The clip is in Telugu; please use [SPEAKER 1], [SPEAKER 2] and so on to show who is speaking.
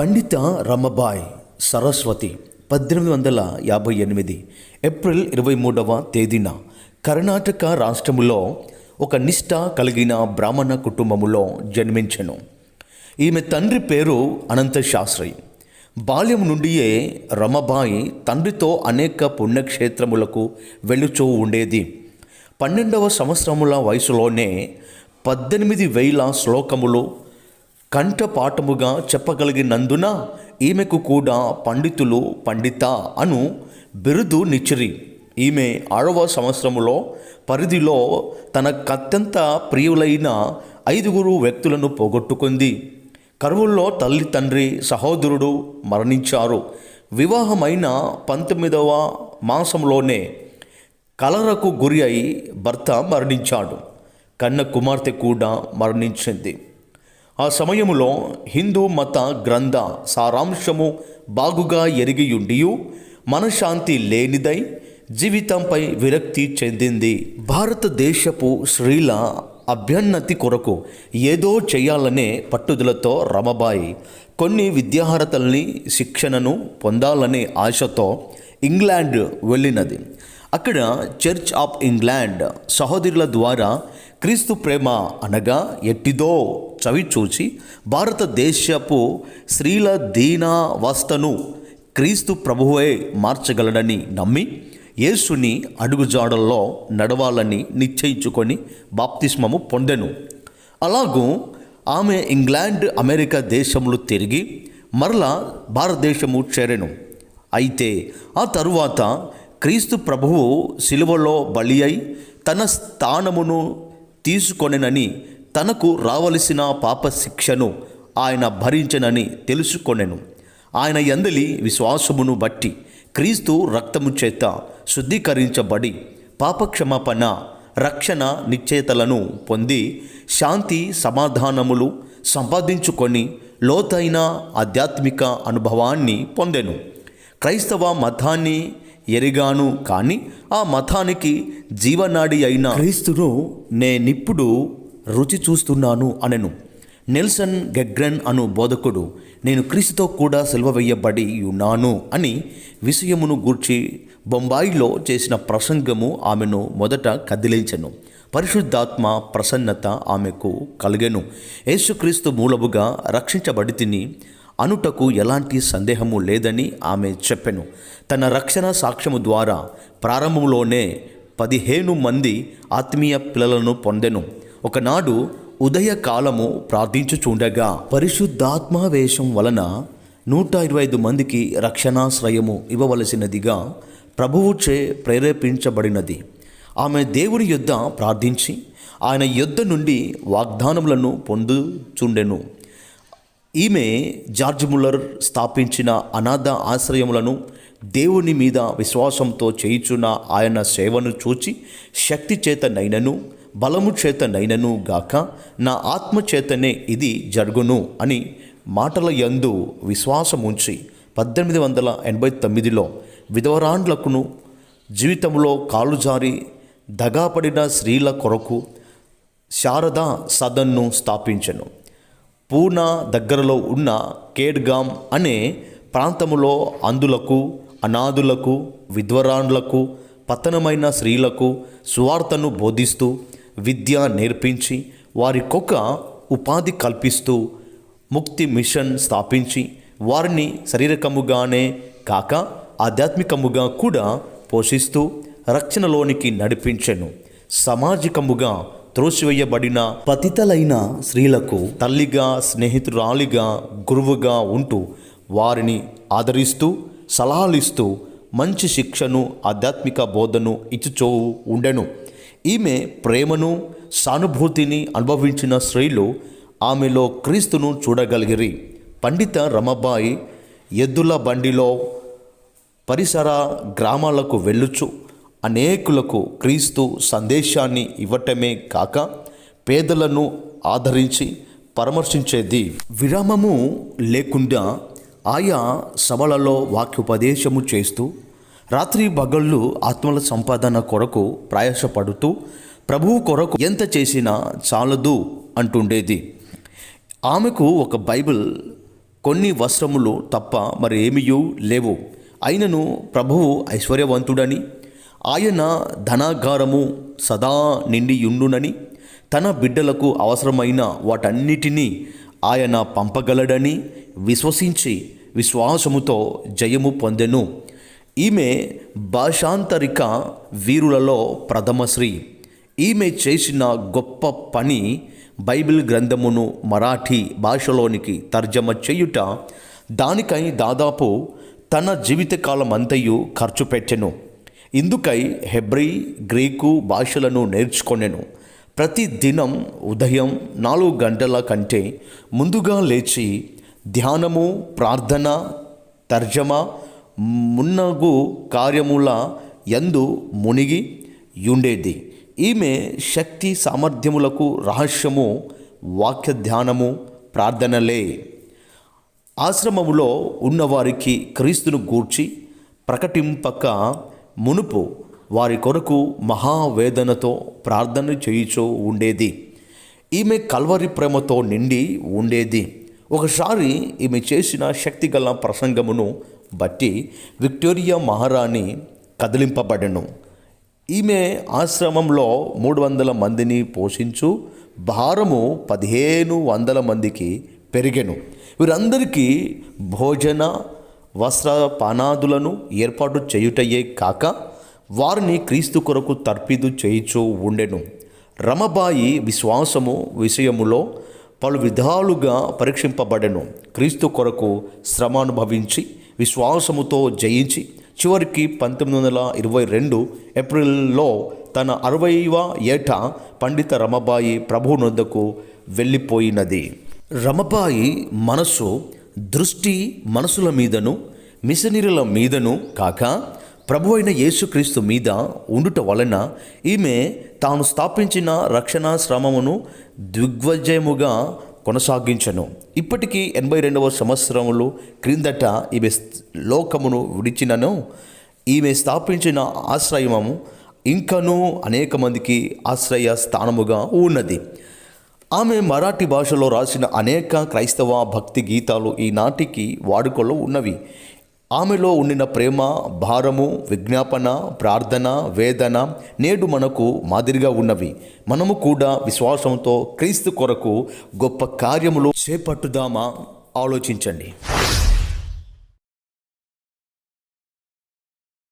[SPEAKER 1] పండిత రమబాయ్ సరస్వతి 1858 ఏప్రిల్ 23వ తేదీన కర్ణాటక రాష్ట్రములో ఒక నిష్ఠ కలిగిన బ్రాహ్మణ కుటుంబములో జన్మించెను. ఈమె తండ్రి పేరు అనంత శాస్త్రి. బాల్యం నుండియే రమబాయి తండ్రితో అనేక పుణ్యక్షేత్రములకు వెళ్ళుచూ ఉండేది. 12వ సంవత్సరముల వయసులోనే 18,000 శ్లోకములు కంఠపాఠముగా చెప్పగలిగినందున ఈమెకు కూడా పండితులు పండిత అను బిరుదు నిచ్చిరి. ఈమె 6వ సంవత్సరములో పరిధిలో తనకత్యంత ప్రియులైన 5 వ్యక్తులను పోగొట్టుకుంది. కరువుల్లో తల్లి తండ్రి సహోదరుడు మరణించారు. వివాహమైన 19వ మాసంలోనే కలరకు గురి అయి భర్త మరణించాడు. కన్న కుమార్తె కూడా మరణించింది. ఆ సమయములో హిందూ మత గ్రంథ సారాంశము బాగుగా ఎరిగియుండియు మనశ్శాంతి లేనిదై జీవితంపై విరక్తి చెందింది. భారతదేశపు స్త్రీల అభ్యున్నతి కొరకు ఏదో చేయాలనే పట్టుదలతో రమబాయి కొన్ని విద్యార్హతల్ని శిక్షణను పొందాలనే ఆశతో ఇంగ్లాండ్ వెళ్ళినది. అక్కడ చర్చ్ ఆఫ్ ఇంగ్లాండ్ సహోదరుల ద్వారా క్రీస్తు ప్రేమ అనగా ఎట్టిదో చవిచూచి భారతదేశపు స్త్రీల దీనావస్థను క్రీస్తు ప్రభువే మార్చగలడని నమ్మి యేసుని అడుగుజాడల్లో నడవాలని నిశ్చయించుకొని బాప్తిస్మము పొందెను. అలాగూ ఆమె ఇంగ్లాండ్ అమెరికా దేశములు తిరిగి మరలా భారతదేశము చేరెను. అయితే ఆ తరువాత క్రీస్తు ప్రభువు సిలువలో బలి అయి తన స్థానమును తీసుకొనెనని, తనకు రావలసిన పాప శిక్షను ఆయన భరించెనని తెలుసుకొనెను. ఆయన యందలి విశ్వాసమును బట్టి క్రీస్తు రక్తము చేత శుద్ధీకరించబడి పాపక్షమాపణ రక్షణ నిశ్చయతలను పొంది శాంతి సమాధానములు సంపాదించుకొని లోతైన ఆధ్యాత్మిక అనుభవాన్ని పొందెను. క్రైస్తవ మతాన్ని ఎరిగాను, కానీ ఆ మతానికి జీవనాడి అయిన క్రీస్తును నేనిప్పుడు రుచి చూస్తున్నాను అనెను. నెల్సన్ గెగ్రెన్ అను బోధకుడు నేను క్రీస్తుతో కూడా సిలువ వేయబడి ఉన్నాను అని విషయమును గూర్చి బొంబాయిలో చేసిన ప్రసంగము ఆమెను మొదట కదిలించెను. పరిశుద్ధాత్మ ప్రసన్నత ఆమెకు కలిగెను. యేసుక్రీస్తు మూలముగా రక్షించబడి తిని అనుటకు ఎలాంటి సందేహము లేదని ఆమె చెప్పెను. తన రక్షణ సాక్ష్యము ద్వారా ప్రారంభంలోనే 15 మంది ఆత్మీయ పిల్లలను పొందెను. ఒకనాడు ఉదయకాలము ప్రార్థించుచుండగా పరిశుద్ధాత్మావేశం వలన 125 మందికి రక్షణాశ్రయము ఇవ్వవలసినదిగా ప్రభువుచే ప్రేరేపించబడినది. ఆమె దేవుని యొద్ద ప్రార్థించి ఆయన యొద్ద నుండి వాగ్దానములను పొందుచుండెను. ఈమె జార్జ్ ముల్లర్ స్థాపించిన అనాథ ఆశ్రయములను దేవుని మీద విశ్వాసంతో చేయుచున్న ఆయన సేవను చూచి శక్తి చేత నైనను బలము చేత నైనను గాక నా ఆత్మ చేతనే ఇది జరుగును అని మాటల యందు విశ్వాసముంచి 1889లో విధవరాండ్లకును జీవితంలో కాలు జారి దగాపడిన స్త్రీల కొరకు శారదా సదన్ను స్థాపించెను. పూనా దగ్గరలో ఉన్న కేడ్గామ్ అనే ప్రాంతములో అందులకు అనాథులకు విధ్వరాండ్లకు పతనమైన స్త్రీలకు సువార్తను బోధిస్తూ విద్య నేర్పించి వారికొక ఉపాధి కల్పిస్తూ ముక్తి మిషన్ స్థాపించి వారిని శారీరకముగానే కాక ఆధ్యాత్మికముగా కూడా పోషిస్తూ రక్షణలోనికి నడిపించెను. సామాజికముగా త్రోసివేయబడిన పతితలైన స్త్రీలకు తల్లిగా స్నేహితురాలిగా గురువుగా ఉంటూ వారిని ఆదరిస్తూ సలహాలిస్తూ మంచి శిక్షను ఆధ్యాత్మిక బోధను ఇచ్చుచూ ఉండెను. ఈమె ప్రేమను సానుభూతిని అనుభవించిన స్త్రీలు ఆమెలో క్రీస్తును చూడగలిగిరి. పండిత రమబాయి ఎద్దుల బండిలో పరిసర గ్రామాలకు వెళ్ళుచు అనేకులకు క్రీస్తు సందేశాన్ని ఇవ్వటమే కాక పేదలను ఆదరించి పరామర్శించేది. విరామము లేకుండా ఆయా సభలలో వాక్యోపదేశము చేస్తూ రాత్రి పగళ్ళు ఆత్మల సంపాదన కొరకు ప్రయాసపడుతూ ప్రభువు కొరకు ఎంత చేసినా చాలదు అంటుండేది. ఆమెకు ఒక బైబిల్ కొన్ని వస్త్రములు తప్ప మరి ఏమీయూ లేవు. అయినను ప్రభువు ఐశ్వర్యవంతుడని, ఆయన ధనాగారము సదా నిండియుండునని, తన బిడ్డలకు అవసరమైన వాటన్నిటినీ ఆయన పంపగలడని విశ్వసించి విశ్వాసముతో జయము పొందెను. ఈమె భాషాంతరిక వీరులలో ప్రథమశ్రీ. ఈమె చేసిన గొప్ప పని బైబిల్ గ్రంథమును మరాఠీ భాషలోనికి తర్జమ చేయుట. దానికై దాదాపు తన జీవితకాలమంతయు ఖర్చు పెట్టెను. ఇందుకై హెబ్రీ, గ్రీకు భాషలను నేర్చుకొనెను. ప్రతి దినం ఉదయం 4 గంటల కంటే ముందుగా లేచి ధ్యానము, ప్రార్థన, తర్జమ మున్నగు కార్యముల యందు మునిగి యుండేది. ఈమె శక్తి సామర్థ్యములకు రహస్యము వాక్య ధ్యానము, ప్రార్థనలే. ఆశ్రమములో ఉన్నవారికి క్రీస్తును గూర్చి ప్రకటింపక మునుపు వారి కొరకు మహావేదనతో ప్రార్థన చేయుచూ ఉండేది. ఈమె కల్వరి ప్రేమతో నిండి ఉండేది. ఒకసారి ఈమె చేసిన శక్తిగల ప్రసంగమును బట్టి విక్టోరియా మహారాణి కదిలింపబడెను. ఈమె ఆశ్రమంలో 300 మందిని పోషించు భారము 1500 మందికి పెరిగెను. వీరందరికీ భోజన, వస్త్ర, పానాదులను ఏర్పాటు చేయుటయే కాక వారిని క్రీస్తు కొరకు తర్పిదు చేయుచూ ఉండెను. రమబాయి విశ్వాసము విషయములో పలు విధాలుగా పరీక్షింపబడెను. క్రీస్తు కొరకు శ్రమ అనుభవించి విశ్వాసముతో జయించి చివరికి 1922 ఏప్రిల్లో తన 60వ ఏట పండిత రమబాయి ప్రభు నొద్దకు వెళ్ళిపోయినది. రమబాయి మనసు దృష్టి మనసుల మీదను మిషనరీల మీదను కాక ప్రభు అయిన యేసుక్రీస్తు మీద ఉండుట వలన ఈమె తాను స్థాపించిన రక్షణాశ్రమమును దిగ్విజయముగా కొనసాగించను. ఇప్పటికీ 82వ సంవత్సరములు క్రిందట ఈమె లోకమును విడిచినను ఈమె స్థాపించిన ఆశ్రయము ఇంకనూ అనేక మందికి ఆశ్రయ స్థానముగా ఉన్నది. ఆమె మరాఠీ భాషలో రాసిన అనేక క్రైస్తవ భక్తి గీతాలు ఈనాటికి వాడుకలో ఉన్నవి. ఆమెలో ఉండిన ప్రేమ, భారము, విజ్ఞాపన, ప్రార్థన, వేదన నేడు మనకు మాదిరిగా ఉన్నవి. మనము కూడా విశ్వాసంతో క్రీస్తు కొరకు గొప్ప కార్యములు చేపట్టుదామా? ఆలోచించండి.